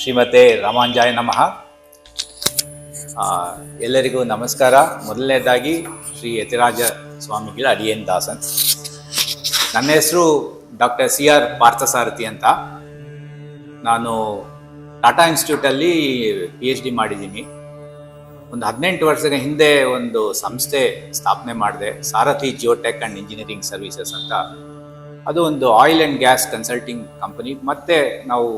ಶ್ರೀಮತೆ ರಾಮಾಂಜಾಯ ನಮಃ. ಎಲ್ಲರಿಗೂ ನಮಸ್ಕಾರ. ಮೊದಲನೇದಾಗಿ ಶ್ರೀ ಯತಿರಾಜ ಸ್ವಾಮಿಗಳ ಅಡಿಯನ್ ದಾಸನ್. ನನ್ನ ಹೆಸರು ಡಾಕ್ಟರ್ CR ಪಾರ್ಥಸಾರಥಿ ಅಂತ. ನಾನು ಟಾಟಾ ಇನ್ಸ್ಟಿಟ್ಯೂಟಲ್ಲಿ PhD ಮಾಡಿದ್ದೀನಿ. ಒಂದು 18 ವರ್ಷದ ಹಿಂದೆ ಒಂದು ಸಂಸ್ಥೆ ಸ್ಥಾಪನೆ ಮಾಡಿದೆ, ಸಾರಥಿ ಜಿಯೋಟೆಕ್ ಆ್ಯಂಡ್ ಇಂಜಿನಿಯರಿಂಗ್ ಸರ್ವಿಸಸ್ ಅಂತ. ಅದು ಒಂದು oil and gas consulting company. ಮತ್ತು ನಾವು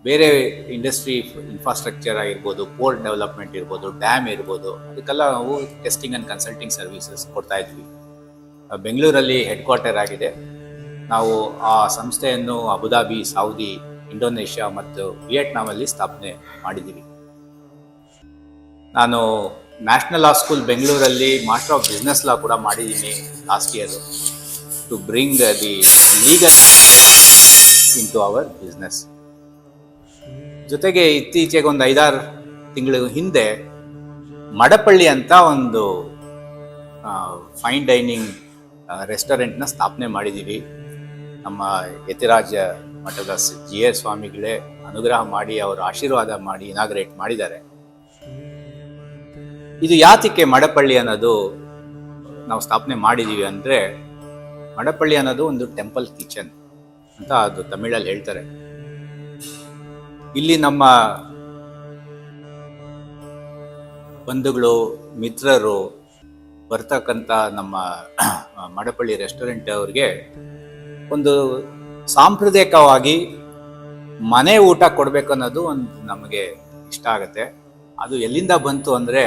ಬೇರೆ ಇಂಡಸ್ಟ್ರಿ ಇನ್ಫ್ರಾಸ್ಟ್ರಕ್ಚರ್ ಆಗಿರ್ಬೋದು, ಪೋರ್ಟ್ ಡೆವಲಪ್ಮೆಂಟ್ ಇರ್ಬೋದು, ಡ್ಯಾಮ್ ಇರ್ಬೋದು, ಅದಕ್ಕೆಲ್ಲ ನಾವು ಟೆಸ್ಟಿಂಗ್ ಆ್ಯಂಡ್ ಕನ್ಸಲ್ಟಿಂಗ್ ಸರ್ವಿಸಸ್ ಕೊಡ್ತಾ ಇದ್ವಿ. ಬೆಂಗಳೂರಲ್ಲಿ ಹೆಡ್ ಕ್ವಾರ್ಟರ್ ಆಗಿದೆ. ನಾವು ಆ ಸಂಸ್ಥೆಯನ್ನು ಅಬುದಾಬಿ, ಸೌದಿ, ಇಂಡೋನೇಷ್ಯಾ ಮತ್ತು ವಿಯೆಟ್ನಾಮಲ್ಲಿ ಸ್ಥಾಪನೆ ಮಾಡಿದ್ದೀವಿ. ನಾನು ನ್ಯಾಷನಲ್ ಲಾ ಸ್ಕೂಲ್ ಬೆಂಗಳೂರಲ್ಲಿ ಮಾಸ್ಟರ್ ಆಫ್ ಬಿಸ್ನೆಸ್ ಲಾ ಕೂಡ ಮಾಡಿದ್ದೀನಿ last year, to bring the legal into our business. ಜೊತೆಗೆ ಇತ್ತೀಚೆಗೆ ಒಂದು 5-6 ತಿಂಗಳ ಹಿಂದೆ ಮಡಪಳ್ಳಿ ಅಂತ ಒಂದು ಫೈನ್ ಡೈನಿಂಗ್ ರೆಸ್ಟೋರೆಂಟ್ನ ಸ್ಥಾಪನೆ ಮಾಡಿದ್ದೀವಿ. ನಮ್ಮ ಯತಿರಾಜ ಮಠದ GS ಸ್ವಾಮಿಗಳೇ ಅನುಗ್ರಹ ಮಾಡಿ, ಅವರ ಆಶೀರ್ವಾದ ಮಾಡಿ ಇನಾಗ್ರೇಟ್ ಮಾಡಿದ್ದಾರೆ. ಇದು ಯಾತಕ್ಕೆ ಮಡಪಳ್ಳಿ ಅನ್ನೋದು ನಾವು ಸ್ಥಾಪನೆ ಮಾಡಿದ್ದೀವಿ ಅಂದರೆ, ಮಡಪಳ್ಳಿ ಅನ್ನೋದು ಒಂದು ಟೆಂಪಲ್ ಕಿಚನ್ ಅಂತ ಅದು ತಮಿಳಲ್ಲಿ ಹೇಳ್ತಾರೆ. ಇಲ್ಲಿ ನಮ್ಮ ಬಂಧುಗಳು, ಮಿತ್ರರು ಬರ್ತಕ್ಕಂಥ ನಮ್ಮ ಮಡಪಳ್ಳಿ ರೆಸ್ಟೋರೆಂಟ್ ಅವ್ರಿಗೆ ಒಂದು ಸಾಂಪ್ರದಾಯಿಕವಾಗಿ ಮನೆ ಊಟ ಕೊಡಬೇಕು ಅನ್ನೋದು ಒಂದು ನಮಗೆ ಇಷ್ಟ ಆಗುತ್ತೆ. ಅದು ಎಲ್ಲಿಂದ ಬಂತು ಅಂದರೆ,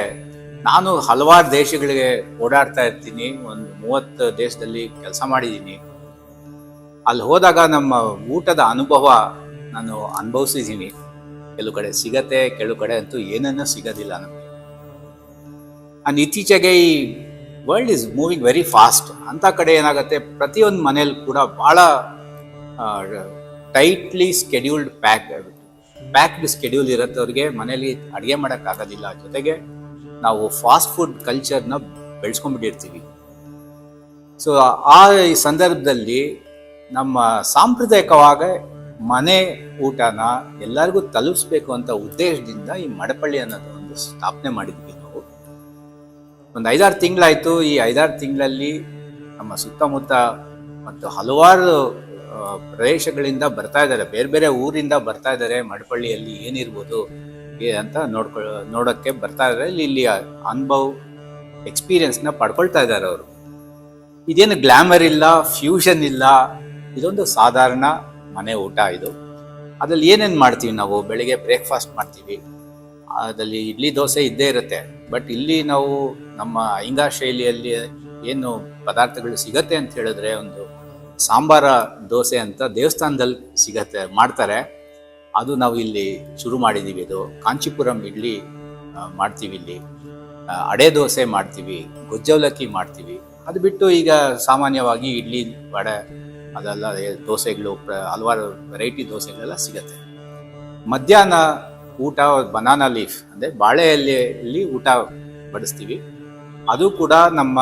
ನಾನು ಹಲವಾರು ದೇಶಗಳಿಗೆ ಓಡಾಡ್ತಾ ಇರ್ತೀನಿ. ಒಂದು 30 ದೇಶದಲ್ಲಿ ಕೆಲಸ ಮಾಡಿದ್ದೀನಿ. ಅಲ್ಲಿ ಹೋದಾಗ ನಮ್ಮ ಊಟದ ಅನುಭವ ನಾನು ಅನುಭವಿಸಿದ್ದೀನಿ. ಕೆಲವು ಕಡೆ ಸಿಗತ್ತೆ, ಕೆಲವು ಕಡೆ ಅಂತೂ ಏನನ್ನೂ ಸಿಗೋದಿಲ್ಲ ನಮಗೆ. ಆ್ಯಂಡ್ ಇತ್ತೀಚೆಗೆ ಈ world is moving very fast. ಅಂಥ ಕಡೆ ಏನಾಗುತ್ತೆ, ಪ್ರತಿಯೊಂದು ಮನೇಲಿ ಕೂಡ ಭಾಳ ಟೈಟ್ಲಿ ಸ್ಕೆಡ್ಯೂಲ್ಡ್ ಪ್ಯಾಕ್ಡ್ ಸ್ಕೆಡ್ಯೂಲ್ ಇರುತ್ತೆ. ಅವ್ರಿಗೆ ಮನೇಲಿ ಅಡುಗೆ ಮಾಡೋಕ್ಕಾಗೋದಿಲ್ಲ. ಜೊತೆಗೆ ನಾವು ಫಾಸ್ಟ್ ಫುಡ್ ಕಲ್ಚರ್ನ ಬೆಳೆಸ್ಕೊಂಡ್ಬಿಟ್ಟಿರ್ತೀವಿ. ಸೊ ಆ ಸಂದರ್ಭದಲ್ಲಿ ನಮ್ಮ ಸಾಂಪ್ರದಾಯಿಕವಾಗ ಮನೆ ಊಟನ ಎಲ್ಲರಿಗೂ ತಲುಪಿಸ್ಬೇಕು ಅಂತ ಉದ್ದೇಶದಿಂದ ಈ ಮಡಪಳ್ಳಿ ಅನ್ನೋದು ಒಂದು ಸ್ಥಾಪನೆ ಮಾಡಿದ್ವಿ ನಾವು. ಒಂದು 5-6 ತಿಂಗಳಾಯಿತು. ಈ 5-6 ತಿಂಗಳಲ್ಲಿ ನಮ್ಮ ಸುತ್ತಮುತ್ತ ಮತ್ತು ಹಲವಾರು ಪ್ರದೇಶಗಳಿಂದ ಬರ್ತಾ ಇದ್ದಾರೆ, ಬೇರೆ ಬೇರೆ ಊರಿಂದ ಬರ್ತಾ ಇದ್ದಾರೆ. ಮಡಪಳ್ಳಿಯಲ್ಲಿ ಏನಿರ್ಬೋದು ಅಂತ ನೋಡೋಕ್ಕೆ ಬರ್ತಾ ಇದ್ದಾರೆ. ಇಲ್ಲಿ ಅನುಭವ, ಎಕ್ಸ್ಪೀರಿಯನ್ಸ್ನ ಪಡ್ಕೊಳ್ತಾ ಇದ್ದಾರೆ ಅವರು. ಇದೇನು ಗ್ಲಾಮರ್ ಇಲ್ಲ, ಫ್ಯೂಷನ್ ಇಲ್ಲ, ಇದೊಂದು ಸಾಧಾರಣ ಮನೆ ಊಟ. ಇದು ಅದ್ರಲ್ಲಿ ಏನೇನು ಮಾಡ್ತೀವಿ ನಾವು, ಬೆಳಿಗ್ಗೆ ಬ್ರೇಕ್ಫಾಸ್ಟ್ ಮಾಡ್ತೀವಿ. ಅದರಲ್ಲಿ ಇಡ್ಲಿ ದೋಸೆ ಇದ್ದೇ ಇರುತ್ತೆ. ಬಟ್ ಇಲ್ಲಿ ನಾವು ನಮ್ಮ ಅಯ್ಯಂಗಾರ್ ಶೈಲಿಯಲ್ಲಿ ಏನು ಪದಾರ್ಥಗಳು ಸಿಗತ್ತೆ ಅಂತ ಹೇಳಿದ್ರೆ, ಒಂದು ಸಾಂಬಾರ ದೋಸೆ ಅಂತ ದೇವಸ್ಥಾನದಲ್ಲಿ ಸಿಗತ್ತೆ, ಮಾಡ್ತಾರೆ. ಅದು ನಾವು ಇಲ್ಲಿ ಶುರು ಮಾಡಿದ್ದೀವಿ. ಇದು ಕಾಂಚೀಪುರಂ ಇಡ್ಲಿ ಮಾಡ್ತೀವಿ, ಇಲ್ಲಿ ಅಡೆ ದೋಸೆ ಮಾಡ್ತೀವಿ, ಗೊಜ್ಜವಲಕ್ಕಿ ಮಾಡ್ತೀವಿ. ಅದು ಬಿಟ್ಟು ಈಗ ಸಾಮಾನ್ಯವಾಗಿ ಇಡ್ಲಿ, ವಡೆ, ಅದೆಲ್ಲ ದೋಸೆಗಳು, ಹಲವಾರು ವೆರೈಟಿ ದೋಸೆಗಳೆಲ್ಲ ಸಿಗತ್ತೆ. ಮಧ್ಯಾಹ್ನ ಊಟ ಬನಾನಾ ಲೀಫ್ ಅಂದರೆ ಬಾಳೆ ಎಲೆಯಲ್ಲಿ ಊಟ ಬಡಿಸ್ತೀವಿ. ಅದು ಕೂಡ ನಮ್ಮ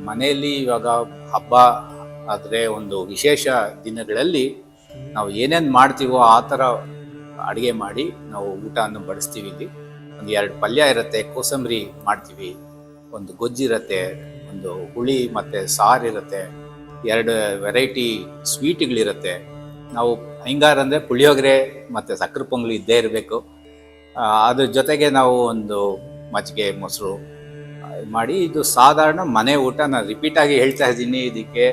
ಮನೆಯಲ್ಲಿ ಇವಾಗ ಹಬ್ಬ ಆದರೆ, ಒಂದು ವಿಶೇಷ ದಿನಗಳಲ್ಲಿ ನಾವು ಏನೇನು ಮಾಡ್ತೀವೋ ಆ ಥರ ಅಡುಗೆ ಮಾಡಿ ನಾವು ಊಟವನ್ನು ಬಡಿಸ್ತೀವಿ. ಇಲ್ಲಿ ಒಂದು 2 ಪಲ್ಯ ಇರುತ್ತೆ, ಕೋಸಂಬರಿ ಮಾಡ್ತೀವಿ, ಒಂದು ಗೊಜ್ಜಿರುತ್ತೆ, ಒಂದು ಹುಳಿ ಮತ್ತು ಸಾರು ಇರುತ್ತೆ, 2 ವೆರೈಟಿ ಸ್ವೀಟ್ಗಳಿರುತ್ತೆ. ನಾವು ಅಯ್ಯಂಗಾರ್ ಅಂದರೆ ಪುಳಿಯೋಗರೆ ಮತ್ತು ಸಕ್ಕರೆ ಪೊಂಗಲ್ ಇದ್ದೇ ಇರಬೇಕು. ಅದ್ರ ಜೊತೆಗೆ ನಾವು ಒಂದು ಮಜ್ಜಿಗೆ, ಮೊಸರು ಮಾಡಿ, ಇದು ಸಾಧಾರಣ ಮನೆ ಊಟ. ನಾನು ರಿಪೀಟಾಗಿ ಹೇಳ್ತಾ ಇದ್ದೀನಿ, ಇದಕ್ಕೆ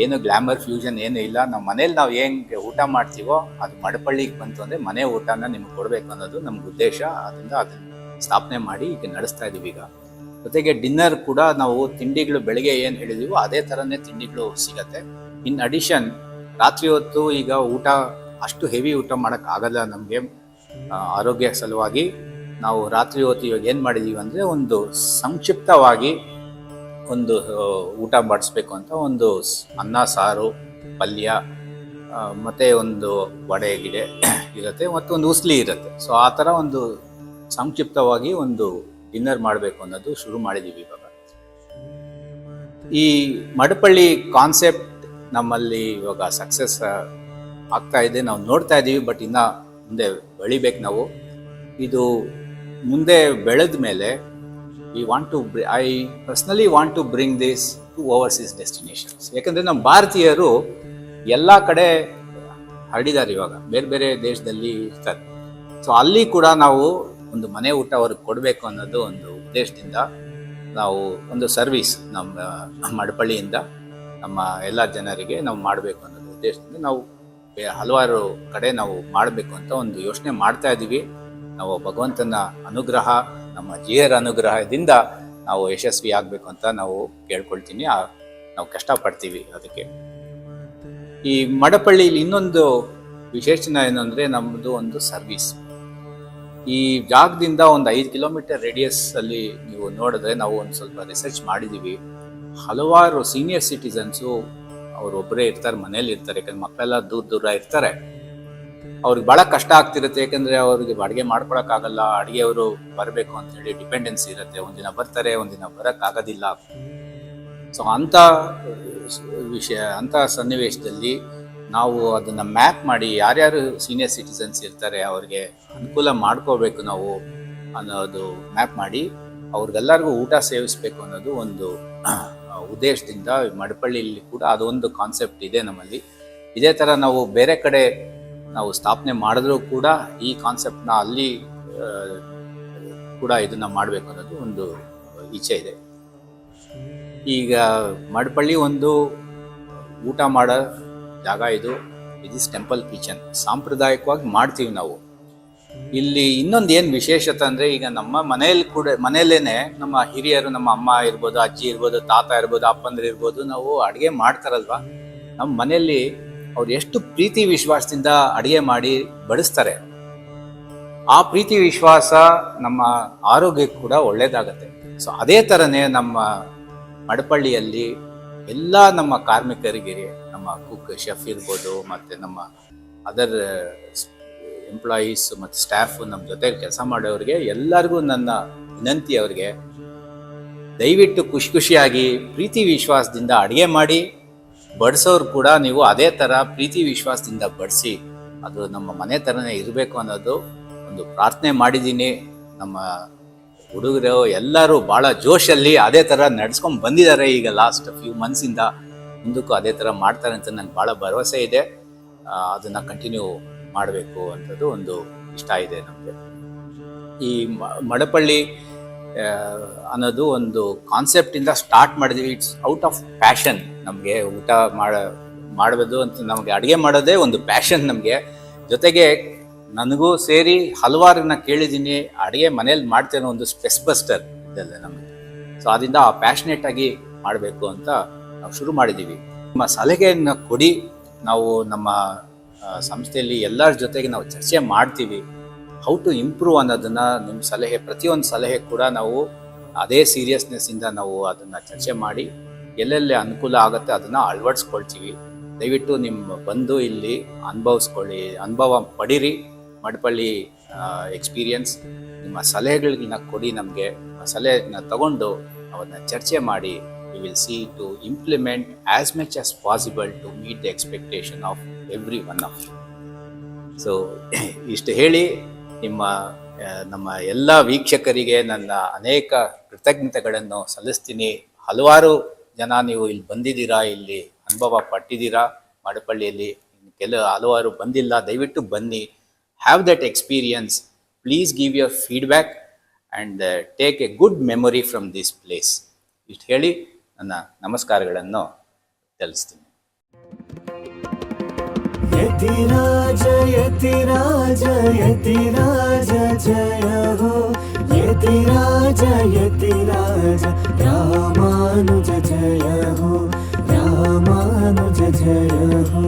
ಏನು ಗ್ಲಾಮರ್ ಫ್ಯೂಷನ್ ಏನೂ ಇಲ್ಲ. ನಮ್ಮ ಮನೇಲಿ ನಾವು ಹೆಂಗೆ ಊಟ ಮಾಡ್ತೀವೋ ಅದು ಮಡಪಳ್ಳಿಗೆ ಬಂತು ಅಂದರೆ ಮನೆ ಊಟನ ನಿಮ್ಗೆ ಕೊಡಬೇಕು ಅನ್ನೋದು ನಮ್ಗೆ ಉದ್ದೇಶ. ಅದರಿಂದ ಅದನ್ನು ಸ್ಥಾಪನೆ ಮಾಡಿ ಈಗ ನಡೆಸ್ತಾ ಇದ್ದೀವಿ. ಈಗ ಜೊತೆಗೆ ಡಿನ್ನರ್ ಕೂಡ ನಾವು ತಿಂಡಿಗಳು ಬೆಳಗ್ಗೆ ಏನು ಹೇಳಿದೀವೋ ಅದೇ ಥರನೇ ತಿಂಡಿಗಳು ಸಿಗತ್ತೆ. ಇನ್ ಅಡಿಷನ್ ರಾತ್ರಿ ಹೊತ್ತು ಈಗ ಊಟ ಅಷ್ಟು ಹೆವಿ ಊಟ ಮಾಡೋಕ್ಕಾಗಲ್ಲ ನಮಗೆ. ಆರೋಗ್ಯ ಸಲುವಾಗಿ ನಾವು ರಾತ್ರಿ ಹೊತ್ತು ಇವಾಗ ಏನು ಮಾಡಿದ್ದೀವಿ ಅಂದರೆ, ಒಂದು ಸಂಕ್ಷಿಪ್ತವಾಗಿ ಒಂದು ಊಟ ಬಡಿಸ್ಬೇಕು ಅಂತ ಒಂದು ಅನ್ನ, ಸಾರು, ಪಲ್ಯ ಮತ್ತು ಒಂದು ವಡೆ ಗಿಡೆ ಇರುತ್ತೆ, ಮತ್ತು ಒಂದು ಉಸ್ಲಿ ಇರುತ್ತೆ. ಸೊ ಆ ಥರ ಒಂದು ಸಂಕ್ಷಿಪ್ತವಾಗಿ ಒಂದು ಡಿನ್ನರ್ ಮಾಡಬೇಕು ಅನ್ನೋದು ಶುರು ಮಾಡಿದ್ದೀವಿ ಇವಾಗ. ಈ ಮಡಪಳ್ಳಿ ಕಾನ್ಸೆಪ್ಟ್ ನಮ್ಮಲ್ಲಿ ಇವಾಗ ಸಕ್ಸಸ್ ಆಗ್ತಾ ಇದೆ, ನಾವು ನೋಡ್ತಾ ಇದ್ದೀವಿ. ಬಟ್ ಇನ್ನು ಮುಂದೆ ಬೆಳಿಬೇಕು ನಾವು. ಇದು ಮುಂದೆ ಬೆಳೆದ ಮೇಲೆ I personally want to bring this to overseas destinations. ಯಾಕಂದರೆ ನಮ್ಮ ಭಾರತೀಯರು ಎಲ್ಲ ಕಡೆ ಹರಡಿದ್ದಾರೆ, ಇವಾಗ ಬೇರೆ ಬೇರೆ ದೇಶದಲ್ಲಿ ಇರ್ತಾರೆ. ಸೊ ಅಲ್ಲಿ ಕೂಡ ನಾವು ಒಂದು ಮನೆ ಊಟ ಅವ್ರಿಗೆ ಕೊಡಬೇಕು ಅನ್ನೋದು ಒಂದು ಉದ್ದೇಶದಿಂದ ನಾವು ಒಂದು ಸರ್ವಿಸ್ ನಮ್ಮ ಮಡಪಳ್ಳಿಯಿಂದ ನಮ್ಮ ಎಲ್ಲ ಜನರಿಗೆ ನಾವು ಮಾಡಬೇಕು ಅನ್ನೋದು ಉದ್ದೇಶದಿಂದ ನಾವು ಹಲವಾರು ಕಡೆ ನಾವು ಮಾಡಬೇಕು ಅಂತ ಒಂದು ಯೋಚನೆ ಮಾಡ್ತಾ ಇದ್ದೀವಿ. ನಾವು ಭಗವಂತನ ಅನುಗ್ರಹ, ನಮ್ಮ ಜಿಯರ ಅನುಗ್ರಹದಿಂದ ನಾವು ಯಶಸ್ವಿ ಆಗಬೇಕು ಅಂತ ನಾವು ಕೇಳ್ಕೊಳ್ತೀನಿ. ನಾವು ಕಷ್ಟಪಡ್ತೀವಿ ಅದಕ್ಕೆ. ಈ ಮಡಪಳ್ಳಿಲಿ ಇನ್ನೊಂದು ವಿಶೇಷಣ ಏನಂದರೆ ನಮ್ಮದು ಒಂದು ಸರ್ವಿಸ್. ಈ ಜಾಗದಿಂದ ಒಂದು 5 ಕಿಲೋಮೀಟರ್ ರೇಡಿಯಸ್ ಅಲ್ಲಿ ನೀವು ನೋಡಿದ್ರೆ ನಾವು ಒಂದು ಸ್ವಲ್ಪ ರಿಸರ್ಚ್ ಮಾಡಿದ್ದೀವಿ. ಹಲವಾರು ಸೀನಿಯರ್ ಸಿಟಿಸನ್ಸು ಅವರೊಬ್ಬರೇ ಇರ್ತಾರೆ, ಮನೇಲಿ ಇರ್ತಾರೆ. ಯಾಕಂದ್ರೆ ಮಕ್ಕಳೆಲ್ಲ ದೂರ ಇರ್ತಾರೆ. ಅವ್ರಿಗೆ ಭಾಳ ಕಷ್ಟ ಆಗ್ತಿರುತ್ತೆ. ಯಾಕಂದರೆ ಅವ್ರಿಗೆ ಅಡುಗೆ ಮಾಡ್ಕೊಳಕ್ಕಾಗಲ್ಲ, ಅಡುಗೆಯವರು ಬರಬೇಕು ಅಂತ ಹೇಳಿ ಡಿಪೆಂಡೆನ್ಸಿ ಇರುತ್ತೆ. ಒಂದಿನ ಬರ್ತಾರೆ, ಒಂದಿನ ಬರೋಕ್ಕಾಗೋದಿಲ್ಲ. ಸೊ ಅಂಥ ಸನ್ನಿವೇಶದಲ್ಲಿ ನಾವು ಅದನ್ನು ಮ್ಯಾಪ್ ಮಾಡಿ ಯಾರ್ಯಾರು ಸೀನಿಯರ್ ಸಿಟಿಸನ್ಸ್ ಇರ್ತಾರೆ ಅವ್ರಿಗೆ ಅನುಕೂಲ ಮಾಡ್ಕೋಬೇಕು ನಾವು ಅನ್ನೋದು ಮ್ಯಾಪ್ ಮಾಡಿ ಅವ್ರಿಗೆಲ್ಲರಿಗೂ ಊಟ ಸೇವಿಸಬೇಕು ಅನ್ನೋದು ಒಂದು ಉದ್ದೇಶದಿಂದ ಮಡಪಳ್ಳಿಯಲ್ಲಿ ಕೂಡ ಅದೊಂದು ಕಾನ್ಸೆಪ್ಟ್ ಇದೆ ನಮ್ಮಲ್ಲಿ. ಇದೇ ಥರ ನಾವು ಬೇರೆ ಕಡೆ ನಾವು ಸ್ಥಾಪನೆ ಮಾಡಿದ್ರೂ ಕೂಡ ಈ ಕಾನ್ಸೆಪ್ಟ್ನ ಅಲ್ಲಿ ಕೂಡ ಇದನ್ನು ಮಾಡಬೇಕು ಅನ್ನೋದು ಒಂದು ಇಚ್ಛೆ ಇದೆ. ಈಗ ಮಡಪಳ್ಳಿ ಒಂದು ಊಟ ಮಾಡೋ ಜಾಗ. ಇದು ಇಸ್ ಟೆಂಪಲ್ ಕಿಚನ್. ಸಾಂಪ್ರದಾಯಿಕವಾಗಿ ಮಾಡ್ತೀವಿ ನಾವು ಇಲ್ಲಿ. ಇನ್ನೊಂದು ಏನು ವಿಶೇಷತೆ ಅಂದರೆ, ಈಗ ನಮ್ಮ ಮನೆಯಲ್ಲೇನೆ ನಮ್ಮ ಹಿರಿಯರು, ನಮ್ಮ ಅಮ್ಮ ಇರ್ಬೋದು, ಅಜ್ಜಿ ಇರ್ಬೋದು, ತಾತ ಇರ್ಬೋದು, ಅಪ್ಪಂದ್ರು ಇರ್ಬೋದು, ನಾವು ಅಡುಗೆ ಮಾಡ್ತಾರಲ್ವ, ನಮ್ಮ ಮನೆಯಲ್ಲಿ ಅವ್ರು ಎಷ್ಟು ಪ್ರೀತಿ ವಿಶ್ವಾಸದಿಂದ ಅಡುಗೆ ಮಾಡಿ ಬಡಿಸ್ತಾರೆ. ಆ ಪ್ರೀತಿ ವಿಶ್ವಾಸ ನಮ್ಮ ಆರೋಗ್ಯಕ್ಕೆ ಕೂಡ ಒಳ್ಳೇದಾಗತ್ತೆ. ಸೊ ಅದೇ ಥರನೇ ನಮ್ಮ ಮಡಪಳ್ಳಿಯಲ್ಲಿ ಎಲ್ಲ ನಮ್ಮ ಕಾರ್ಮಿಕರಿಗೆ, ನಮ್ಮ ಕುಕ್, ಶೆಫ್ ಇರ್ಬೋದು, ಮತ್ತು ನಮ್ಮ ಅದರ್ ಎಂಪ್ಲಾಯೀಸ್ ಮತ್ತು ಸ್ಟಾಫ್, ನಮ್ಮ ಜೊತೆಗೆ ಕೆಲಸ ಮಾಡೋರಿಗೆ ಎಲ್ಲರಿಗೂ ನನ್ನ ವಿನಂತಿ, ಅವರಿಗೆ ದಯವಿಟ್ಟು ಖುಷಿಯಾಗಿ ಪ್ರೀತಿ ವಿಶ್ವಾಸದಿಂದ ಅಡುಗೆ ಮಾಡಿ ಬಡಿಸೋರು ಕೂಡ ನೀವು ಅದೇ ಥರ ಪ್ರೀತಿ ವಿಶ್ವಾಸದಿಂದ ಬಡಿಸಿ, ಅದು ನಮ್ಮ ಮನೆ ಥರನೇ ಇರಬೇಕು ಅನ್ನೋದು ಒಂದು ಪ್ರಾರ್ಥನೆ ಮಾಡಿದ್ದೀನಿ. ನಮ್ಮ ಹುಡುಗರು ಎಲ್ಲರೂ ಭಾಳ ಜೋಶಲ್ಲಿ ಅದೇ ಥರ ನಡ್ಸ್ಕೊಂಡು ಬಂದಿದ್ದಾರೆ. ಈಗ ಲಾಸ್ಟ್ ಫ್ಯೂ ಮಂತ್ಸಿಂದ ಮುಂದಕ್ಕೂ ಅದೇ ಥರ ಮಾಡ್ತಾರೆ ಅಂತ ನಂಗೆ ಭಾಳ ಭರವಸೆ ಇದೆ. ಅದನ್ನು ಕಂಟಿನ್ಯೂ ಮಾಡಬೇಕು ಅಂಥದ್ದು ಒಂದು ಇಷ್ಟ ಇದೆ ನಮಗೆ. ಈ ಮಡಪಳ್ಳಿ ಅನ್ನೋದು ಒಂದು ಕಾನ್ಸೆಪ್ಟಿಂದ ಸ್ಟಾರ್ಟ್ ಮಾಡಿದ್ವಿ. It's out of passion. ನಮಗೆ ಊಟ ಮಾಡೋದು ಅಂತ, ನಮಗೆ ಅಡುಗೆ ಮಾಡೋದೇ ಒಂದು ಪ್ಯಾಷನ್ ನಮಗೆ. ಜೊತೆಗೆ ನನಗೂ ಸೇರಿ ಹಲವಾರನ್ನ ಕೇಳಿದ್ದೀನಿ, ಅಡುಗೆ ಮನೇಲಿ ಮಾಡ್ತೇನೋ ಒಂದು ಸ್ಟ್ರೆಸ್ ಬಸ್ಟರ್ ಇದೆಲ್ಲ ನಮಗೆ. ಸೊ ಅದರಿಂದ ಆ ಪ್ಯಾಷನೇಟ್ ಆಗಿ ಮಾಡಬೇಕು ಅಂತ ನಾವು ಶುರು ಮಾಡಿದ್ದೀವಿ. ನಮ್ಮ ಸಲಹೆಯನ್ನು ಕೊಡಿ. ನಾವು ನಮ್ಮ ಸಂಸ್ಥೆಯಲ್ಲಿ ಎಲ್ಲರ ಜೊತೆಗೆ ನಾವು ಚರ್ಚೆ ಮಾಡ್ತೀವಿ. ಹೌ ಟು ಇಂಪ್ರೂವ್ ಅನ್ನೋದನ್ನು, ನಿಮ್ಮ ಸಲಹೆ, ಪ್ರತಿಯೊಂದು ಸಲಹೆ ಕೂಡ ನಾವು ಅದೇ ಸೀರಿಯಸ್ನೆಸ್ಸಿಂದ ನಾವು ಅದನ್ನು ಚರ್ಚೆ ಮಾಡಿ ಎಲ್ಲೆಲ್ಲಿ ಅನುಕೂಲ ಆಗುತ್ತೆ ಅದನ್ನು ಅಳವಡಿಸ್ಕೊಳ್ತೀವಿ. ದಯವಿಟ್ಟು ನಿಮ್ಮ ಬಂದು ಇಲ್ಲಿ ಅನುಭವ ಪಡೀರಿ. ಮಡಪಳ್ಳಿ ಎಕ್ಸ್ಪೀರಿಯನ್ಸ್, ನಿಮ್ಮ ಸಲಹೆಗಳನ್ನ ಕೊಡಿ ನಮಗೆ. ಸಲಹೆನ ತಗೊಂಡು ಅವನ್ನ ಚರ್ಚೆ ಮಾಡಿ, we will see to implement as much as possible to meet the expectation of every one of you. So ಇಷ್ಟು ಹೇಳಿ ನಮ್ಮ ಎಲ್ಲ ವೀಕ್ಷಕರಿಗೆ ನನ್ನ ಅನೇಕ ಕೃತಜ್ಞತೆಗಳನ್ನು ಸಲ್ಲಿಸ್ತೀನಿ. ಹಲವಾರು ಜನ ನೀವು ಇಲ್ಲಿ ಬಂದಿದ್ದೀರಾ, ಇಲ್ಲಿ ಅನುಭವ ಪಟ್ಟಿದ್ದೀರಾ. ಮಡಪಳ್ಳಿಯಲ್ಲಿ ಹಲವಾರು ಬಂದಿಲ್ಲ, ದಯವಿಟ್ಟು ಬನ್ನಿ. Have that experience. Please give your feedback and take A good memory from this place. ಇಷ್ಟು ಹೇಳಿ ನನ್ನ ನಮಸ್ಕಾರಗಳನ್ನು ತಿಳಿಸ್ತೀನಿ. ಯತಿರಾಜ ಯತಿರಾಜ ಯತಿರಾಜ ಜಯ ಹೋ, ಯತಿರಾಜ ಯತಿರಾಜ ರಾಮಾನುಜ ಜಯ ಹೋ, ರಾಮಾನುಜ ಜಯ ಹೋ.